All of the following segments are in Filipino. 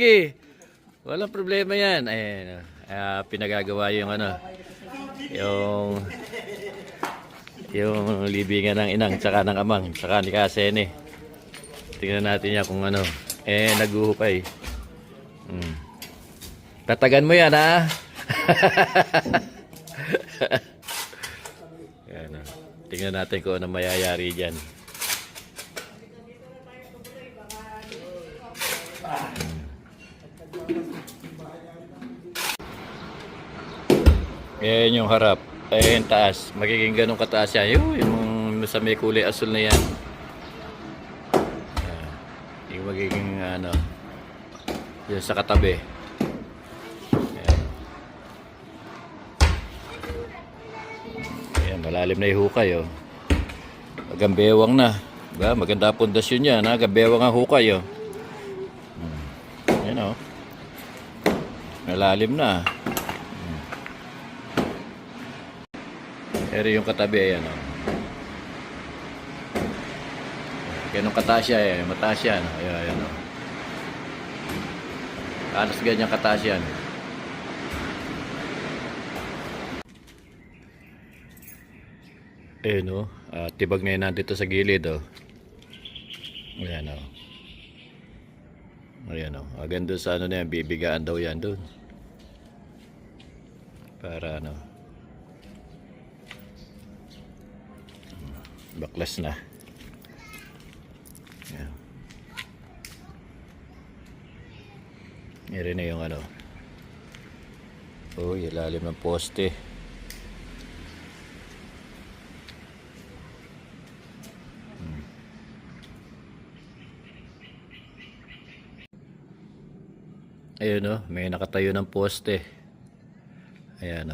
Okay. Walang problema yan. Ayan. Pinagagawa yung yung yung libingan ng inang, tsaka ng amang, tsaka ni Kasene. Tingnan natin yan kung naguhukay. Tatagan mo yan, ha? Ayan, tingnan natin kung ano mayayari dyan. Ayan yung harap. Ayan taas. Magiging ganun kataas yan. Yung sa may kulay asul na yan. Yung magiging yung sa katabi. Ayan, malalim na yung hukay. Magambewang na. Diba? Maganda pundasyon yan. Gambewang ang hukay. Ayan malalim na. Pero yung katabi, ayan ganun kataas yan, mataas yan. Ayan halos ganyan kataas yan. Ayan tibag na yun nandito sa gilid. Ayan ayan agad doon sa na yan, bibigaan daw yan doon. Para baklas na. Ayan. Meron na yung ilalim ng poste. Ayun may nakatayo ng poste. Ayan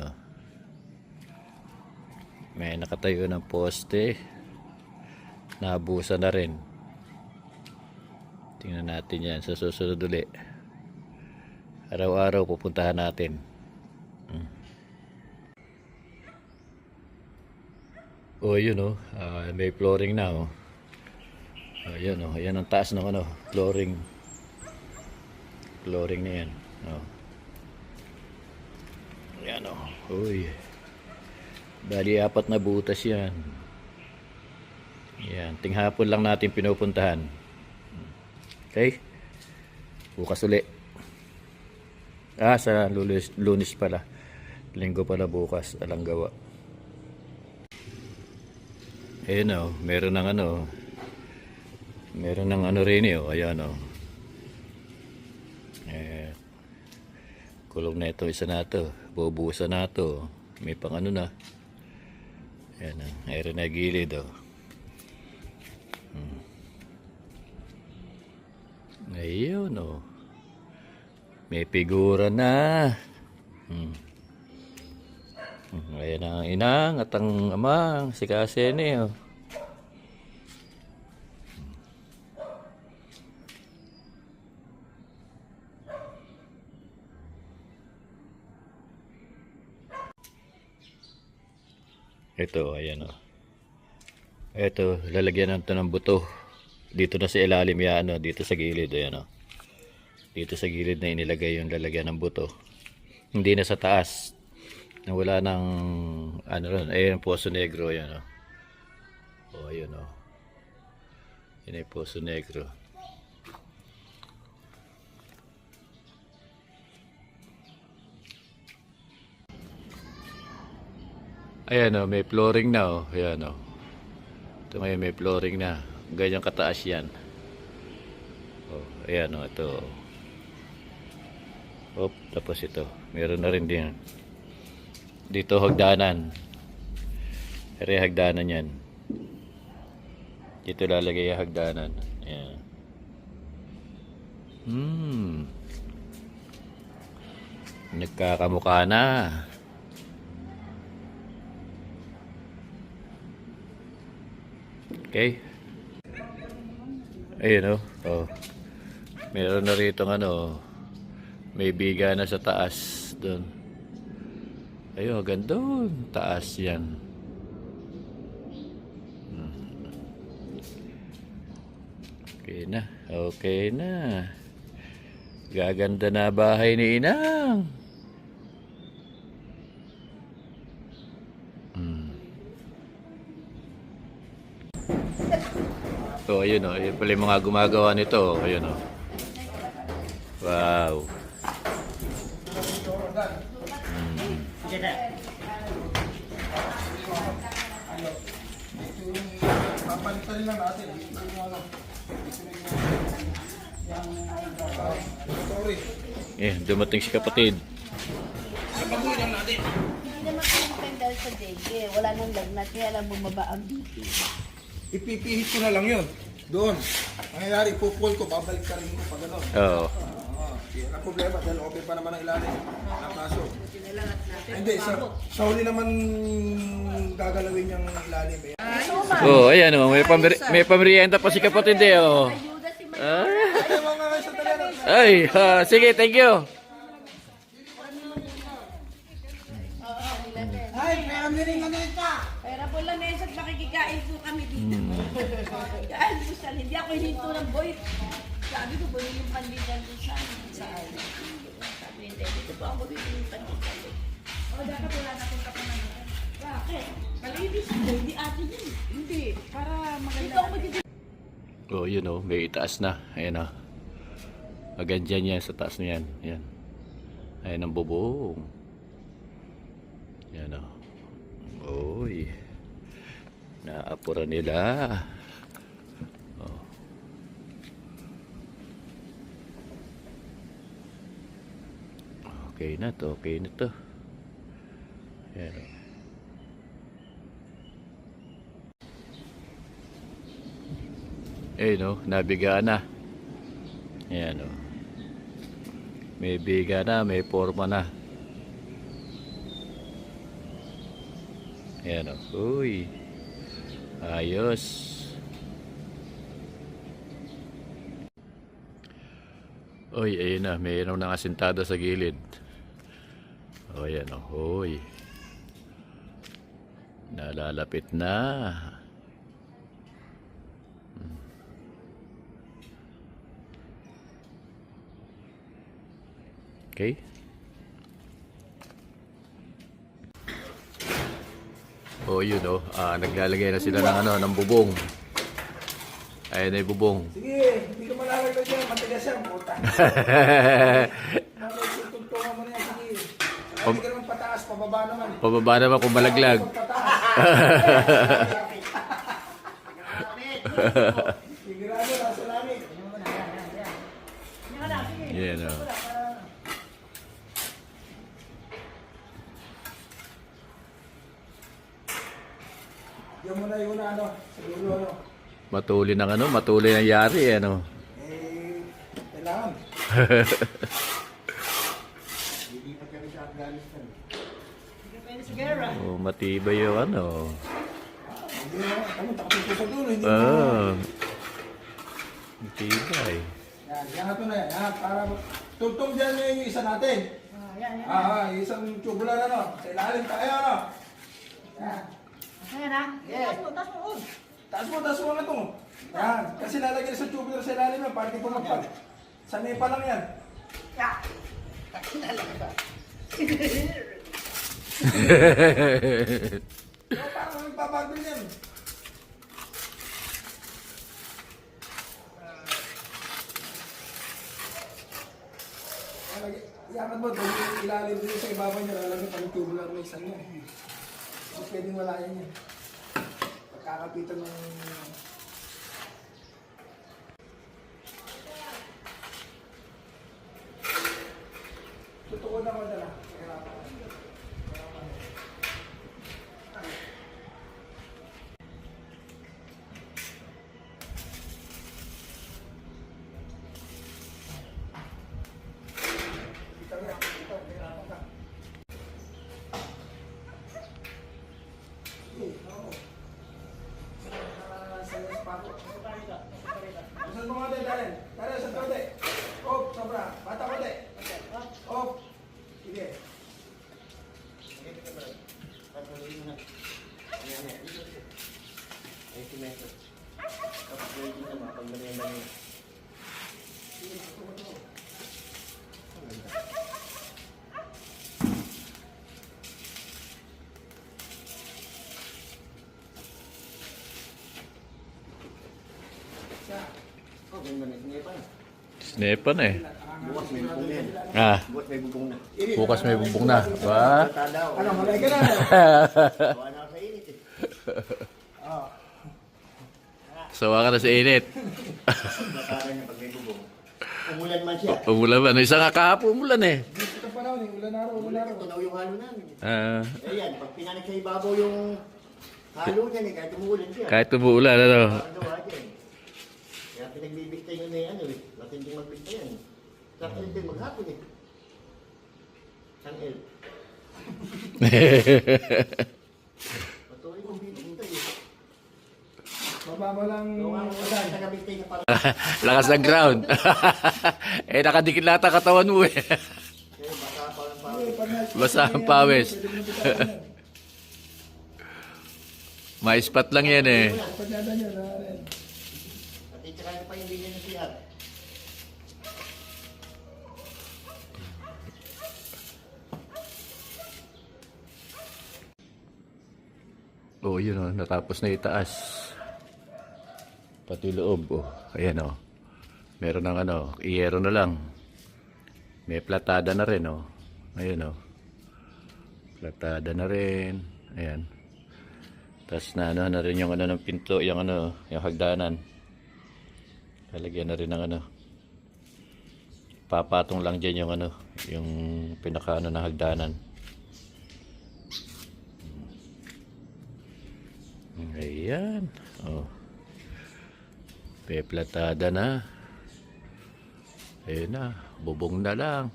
may nakatayo ng poste. Nabusa na rin. Tingnan natin yan sa susunod ulit. Araw-araw pupuntahan natin. Yun may flooring na ayan ayan ang taas ng flooring. Flooring na yan. Ayan bali 4 na butas yan. Yan, tinghapon lang natin pinupuntahan. Okay? Bukas uli. Sa Lunes pala. Linggo pala bukas, alang gawa. Ayun meron ng meron ng rin ayan kulong na ito, isa na ito. Bubusan na ito. May pang na. Ayan mayroon na gilid Ayun may figura na. Ayan ang inang at ang amang si Kasene ito ayan ito lalagyan natin ng buto dito na sa ilalim yan dito sa gilid ayan dito sa gilid na inilagay yung lalagyan ng buto, hindi na sa taas na wala ng ron. Ayun Poso Negro yan ayun yun ay Poso Negro. Ayan may flooring na ayan ito ngayon may flooring na ganyan kataas yan. Ayan ito tapos ito meron na rin din dito hagdanan. Hagdanan yan dito lalagay yung hagdanan. Ayan nagkakamukha na. Okay. Ayun meron na rito may biga na sa taas doon. Ayun hanggang doon taas yan. Okay na. Gaganda na bahay ni Inang. So, ayun o. Ayun pala yung mga gumagawa nito. Ayun o. Wow. Papalitan lang natin. Sorry. Dumating si kapatid. Kapaguhin lang natin. Hindi naman kami pendal sa dege. Wala nang lagnat. Kaya lang bumaba ang BP. Ipipihit ko na lang yun. Doon. Mangyayari, ipupul ko, babalik ka rin mo pag ano. Oo. Hindi na problema dahil open pa naman ang ilalim. Ang kaso. Hindi, sa huli naman gagalawin yung ilalim. Oh, ayan o. May pamerienda pa si kapatid eh. Oh. Ayuda si May. Ayaw mga nga sa talaga. Ay, sige, thank you. Ay, may amiring ano ito. Pera po lang na at makikikain po kami dito. Kain po siya. Hindi ako hininto ng boy. Sabi ko, bumili yung panditan doon sa saan. Sabi hindi, dito po ako bibili yung panditan. O, dapat wala na akong kapanagan. Bakit? Malinis mo, hindi atin yun. Hindi, para maganda. Dito ako magiging. Oh, yun o. May itaas na. Ayan o. Agad dyan yan sa taas na yan. Ayan. Ayan ang bubong. Ayan o. Uy. Naapura nila. Oh. Okay na to. Okay na to. Ayan o. No, nabiga na. Ayan o. May biga na, may forma na. Ayan o. Uy. Ayos. Uy, ayun na. Mayroon ng asintado sa gilid. O, ayan o. Uy. Nalalapit na. Okay. Oh, yun oh. Naglalagay na sila ng ng bubong. Ayan na yung bubong. Sige, hindi ka malalagay dyan. Matigas yan, puta. Tutulungan mo na yan, sige. Hindi ka naman pataas, pababa naman. Pababa naman kung malaglag. Sigurado, nasa langit. Yan oh. Yung muna yung ano, siguro ano. Matuli ng matuli ng yari Kailangan. Hindi pa kami sa Afghanistan. Oh, matibay yung Hindi naman, ano, takot ko sa dulo, hindi matibay. Yan ito na yan. Yan, para tugtong dyan yung isa natin. Yung isang tubular sa ilalim tayo Yan. Ayan ha? Yes. Taas mo nga ito. Yan. Kasi lalagyan sa tubular sa ilalim yan, para di pumagpag. Sa nepa lang yan. Parang nagbabago yan. Iangat mo, ilalim din sa ibabaw niya, lalagyan pa ng tubular na isa niya. So, pwedeng wala yan yan. Pagkakapitan ng... Tutuko na madala. Saan mga Darren? Darren, saan ka ulit? Oh, sobra. Bata ko ulit. Oh, sige. Nepa na eh. Bukas may bubong yan. Ah, Bukas may bubong na. bukas may bubong na. Ba? Tadaw. Ano, malay ka na. Gawa na ako sa init eh. Sawa ka na sa init. Bataran niya pag may bubong. Umulan man siya. Umulan ba? Isa nga kahapon umulan eh. Ito pa raw, ulan na raw, ulan na raw. Tunaw yung halo namin. Ah, Ayan, pag pinanik sa ibabaw yung halo niyan eh, kahit umulan siya. kahit umuulan, ano? Parang gawa dyan. Kaya pinagbibigtay nyo na ano eh. Matinding magbigtay yan. Sa El din maghapon eh. Sang El. Patuloy mong bibigtay eh. Baba mo lang. Gawa mo sa tagabigtay na parang. Lakas ng ground. Eh, nakadikit lahat ang katawan mo eh. Kaya baka parang parang. Basa ang pawis. May spot lang yan eh. Pagdada nyo na rin. At itsaka pa yung linya ng siyat. Oh, yun oh, natapos na itaas. Pati loob, oh. Ayan oh. Meron ng ano, iyero na lang. May platada na rin, oh. Ayan oh. Platada na rin. Ayan. Tapos na ano na rin yung ano ng pinto, yung ano, yung hagdanan. Lalagyan na rin ng ano. Papatong lang dyan yung ano, yung pinaka ano na hagdanan. Ayan. Oh. Peplatada na. Ayun na. Bubong na lang.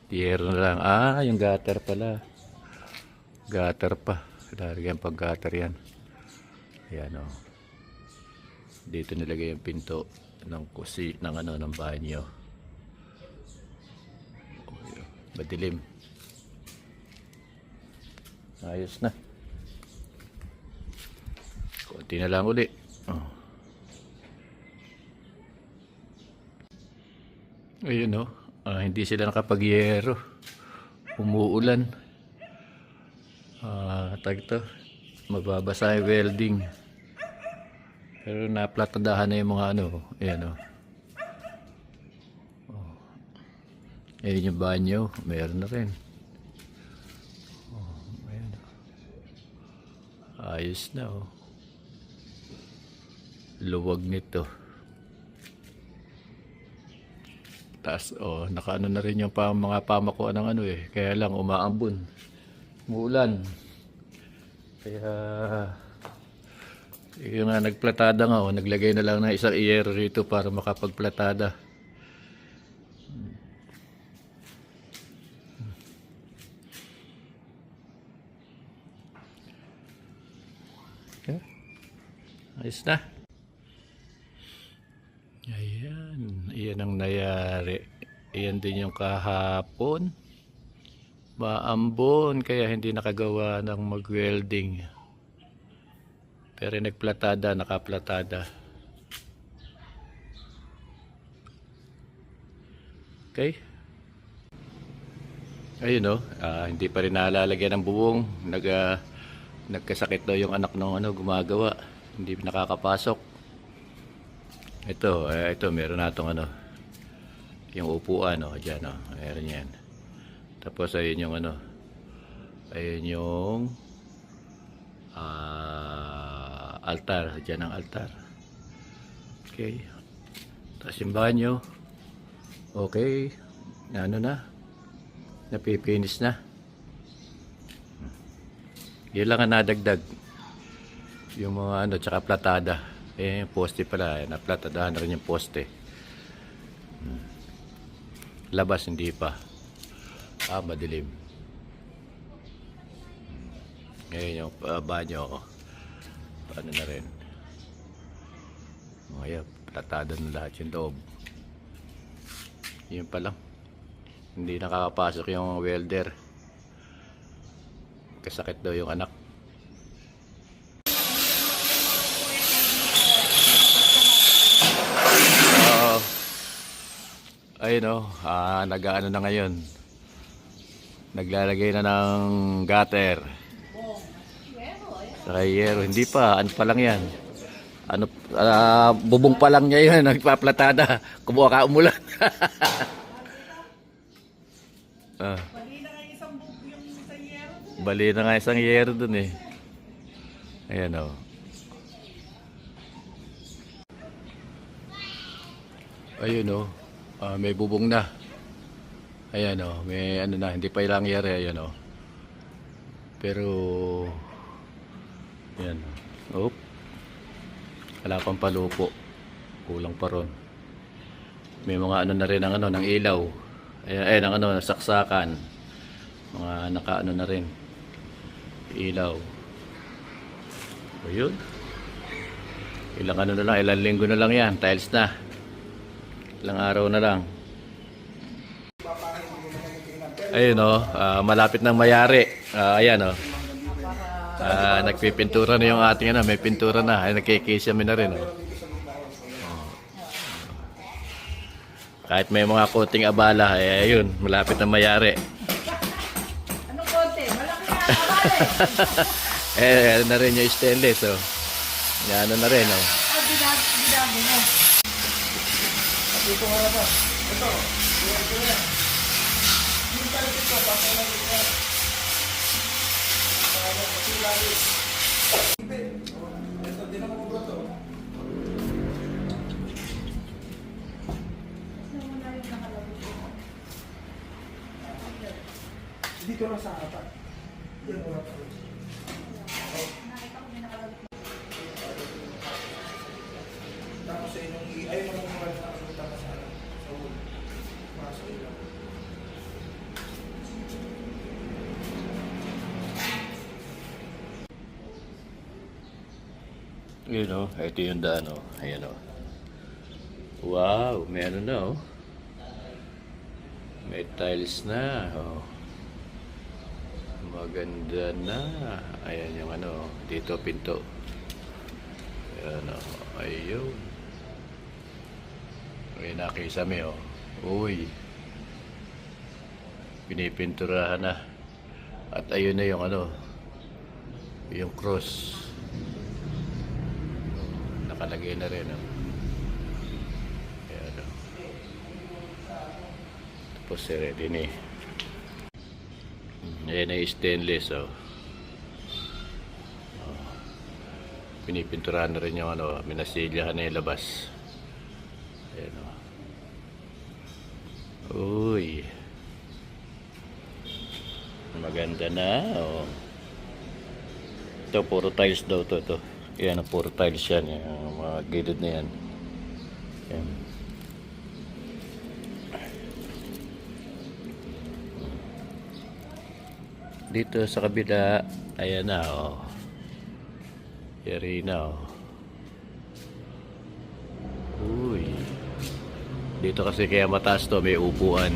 Tiyero na lang. Ah, yung gutter pala. Gutter pa. Lalagyan pag gutter yan. Ayan oh. Dito nilagay yung pinto ng ng ano, ng banyo. Madilim. Ayos na. Konti na lang uli. Oh. Ayun oh. Hindi sila nakapagyero. Umuulan. Tag to. Mababasa yung welding. Pero naplatadahan na yung mga ano. Ayan oh. Ayun yung banyo. Meron na rin. Oh, ayan. Ayos na oh. Luwag nito. Taas, oh, nakaano na rin yung mga pamakuan ng ano eh. Kaya lang umaambon. Umuulan. Kaya yung nga nagplatada nga, oh, naglagay na lang ng isang iyero rito para makapagplatada. Okay. Ayos na. Ayan, iyan ang nangyari. Iyan din yung kahapon. Maambon, kaya hindi nakagawa ng mag-welding. Pero nagplatada, nakaplatada. Okay. Ayun oh, hindi pa rin nalalagyan ng bubong. Nagkasakit daw yung anak ng ano, gumagawa. Hindi nakakapasok. Ito meron natong ano, yung upuan oh, diyan oh, meron yan. Tapos ayun yung ano, ayun yung altar, diyan ang altar. Okay. Tapos yung banyo. Okay. Ano na? Napipinis na. Yun lang ang nadagdag. Yung mga ano, tsaka platada. Eh, yung poste pala, naplatadahan na rin yung poste. Labas, hindi pa. Madilim. Ngayon yung banyo ko. Paano na rin. Ngayon, platada na lahat yung loob. Yun pa lang. Hindi nakakapasok yung welder. Kasakit daw yung anak. Ayun o, nag-ano na ngayon. Naglalagay na ng gutter. Sa yero, hindi pa, ano pa lang yan. Ano, bubong pa lang niya yun, nagpaplatada. Kumuha ka umulan. Ah. Bali na nga isang yero dun eh. Ayan o. Ayun o. May bubong na. Ayan o. May ano na. Hindi pa ilang yero. Ayan o. Pero ayan o. Wala pang palupo. Kulang pa ron. May mga ano na rin ng, ano, ng ilaw. Ayan, ng ano, saksakan. Mga nakaano na rin. Ilaw. Ayun. Ilang ano na lang, ilang linggo na lang yan. Tiles na. Ilang araw na lang. Ayun o, malapit nang mayari. Ayan o. Nagpipintura na yung ating ano, may pintura na. Ay, nagkikisya na rin o. Kahit may mga coating abala, ayun, malapit nang mayari. Ano konti? Malaki na kabale. Ano na rin yung stainless o. Yan na rin o. Binago mo. Dito nga na ba? Ito. Ito na. Yung tayo dito, baka na dito. Ito, din ako ba ito? Dito lang sa apat. Yan mo lang. Tapos sa inyong ayun naman mga nakakita ka sa ulo. Mga sa ilaw. Yun o, ito yung daan o. Ayan o. Wow, may ano na o. May tiles na o. Maganda na. Ayan yung ano, dito pinto. Ayan o, ayun. May nakisame o. Uy. Pinipinturahan na. At ayun na yung ano, yung cross. Nakalagay na rin o. Ayan o. Tapos ready na eh. Ayan ay stainless o. Pinipinturahan na rin yung ano, minasilyahan na yung labas. Ayan o. Uy. Maganda na o. Ito puro tiles daw to. Yan, puro tiles yan. Yung mga gilid na yan. Yan. Dito sa kabila, ayan na o. Yari na o. Uy. Dito kasi kaya mataas to, may upuan.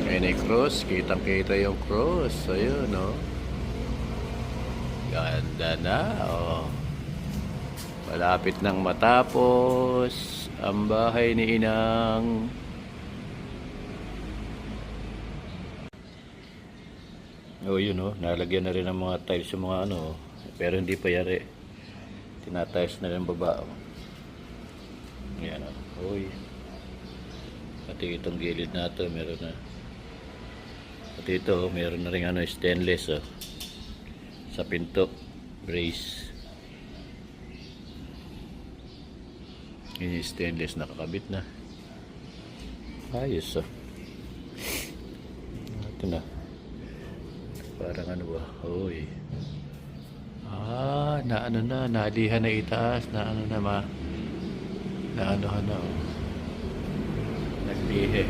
Ayan ay cross, kitang kita yung cross. Ayun o. Ganda na o. Malapit nang matapos ang bahay ni Inang. O yun o, nalagyan na rin ng mga tiles yung mga ano. Pero hindi pa yari. Tinatiles na rin baba o. Yan o. Uy. Pati itong gilid na ito, meron na. Pati ito, meron na rin ano, stainless o. Sa pinto. Brace. Yun yung stainless, nakakabit na. Ayos o. Ito na. Parang ano ba? Uy. Na ano na, nalihan na itaas, na ano na na ano na oh. Naglihe.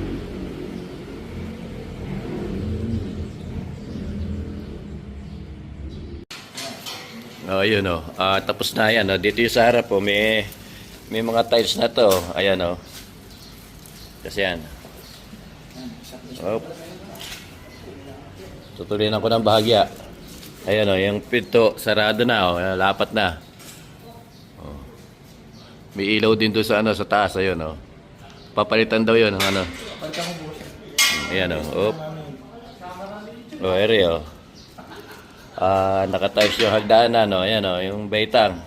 Oh, yun oh. Tapos na yan oh. Dito yung sa harap oh, may mga tiles na to. Ayan oh. Kasi yan. Oh. Tutulinan ko ng bahagya. Ayan o, yung pinto, sarado na o, lapat na. O. May ilaw din doon sa ano, sa taas, ayun o. Papalitan daw yun, ano. Ayan o, op. O, ere o. Nakatayos yung hagdanan, no? Ayan, no? Yung baitang.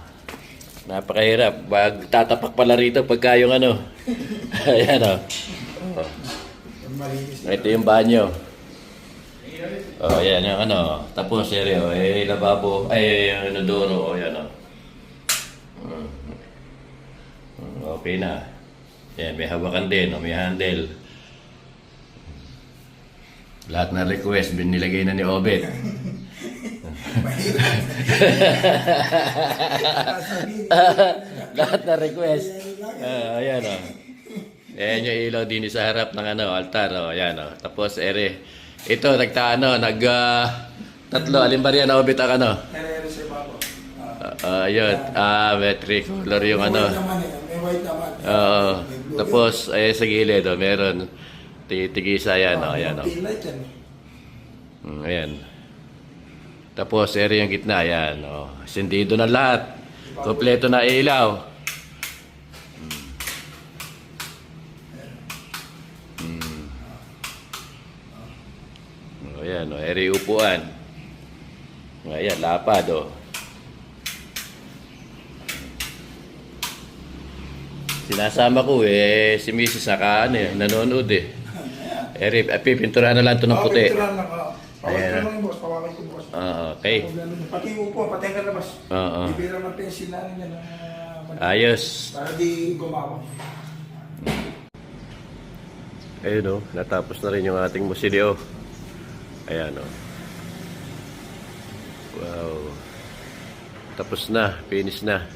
Napakahirap. Tatapak pala rito pagka yung ano. Ayan, no? Oh. Ito yung banyo. Oh, ayan yung ano. Tapos, seryo, lababo. Yung inodoro. Oh, ayan, no? Okay na. Ayan, may hawakan din, may handle. Lahat na request, binilagay na ni Obet. Lahat na request. Ayan o. Ayan yung ilaw din sa harap ng altar. Ayan o. Tapos, ito, tatlo, alin ba riyan na Obet ang ano? Ayun, may tricolor yung ano. May white naman. Oo. Tapos, sa gilid, meron tigisa yan, ayan, Pin light yan. Ayan. Tapos, yung gitna, ayan, sindido na lahat. Kompleto na ilaw. Ayan, upuan. Ayan, lapad, Sinasama ko si Mrs. nanonood pipinturahan na lang ito ng puti. Picturean lang. Ayan. Pawag lang yung boss. Pawagin ko boss. Okay. Pati upo, pati ang labas. Oo. Ibira ng pencil namin yan. Ayos. Para di gumawa. Ayun natapos na rin yung ating musilyo. Ayan Wow. Tapos na, finish na.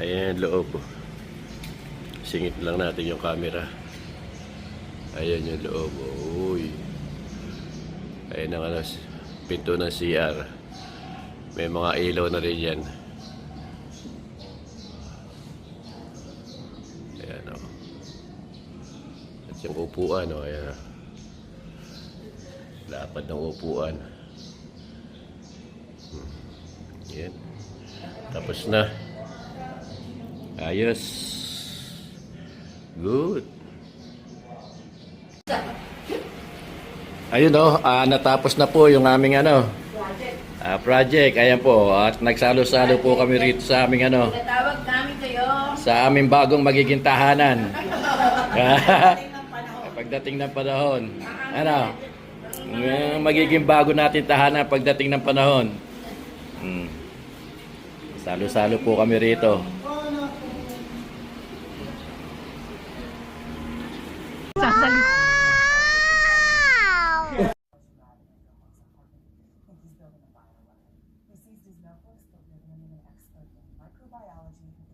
Ayan yung loob. Singit lang natin yung camera. Ayan yung loob. Uy. Ayan ang pinto ng CR. May mga ilaw na rin yan. Ayan At yung upuan ayan Lapad ng upuan. Ayan. Tapos na. Ayos. Good. Ayun natapos na po yung aming project. Ayan po. At nagsalo-salo po kami rito sa aming Natawag namin kayo. sa aming bagong magiging tahanan. Pagdating ng panahon. Magiging bago natin tahanan pagdating ng panahon. Salo-salo po kami rito.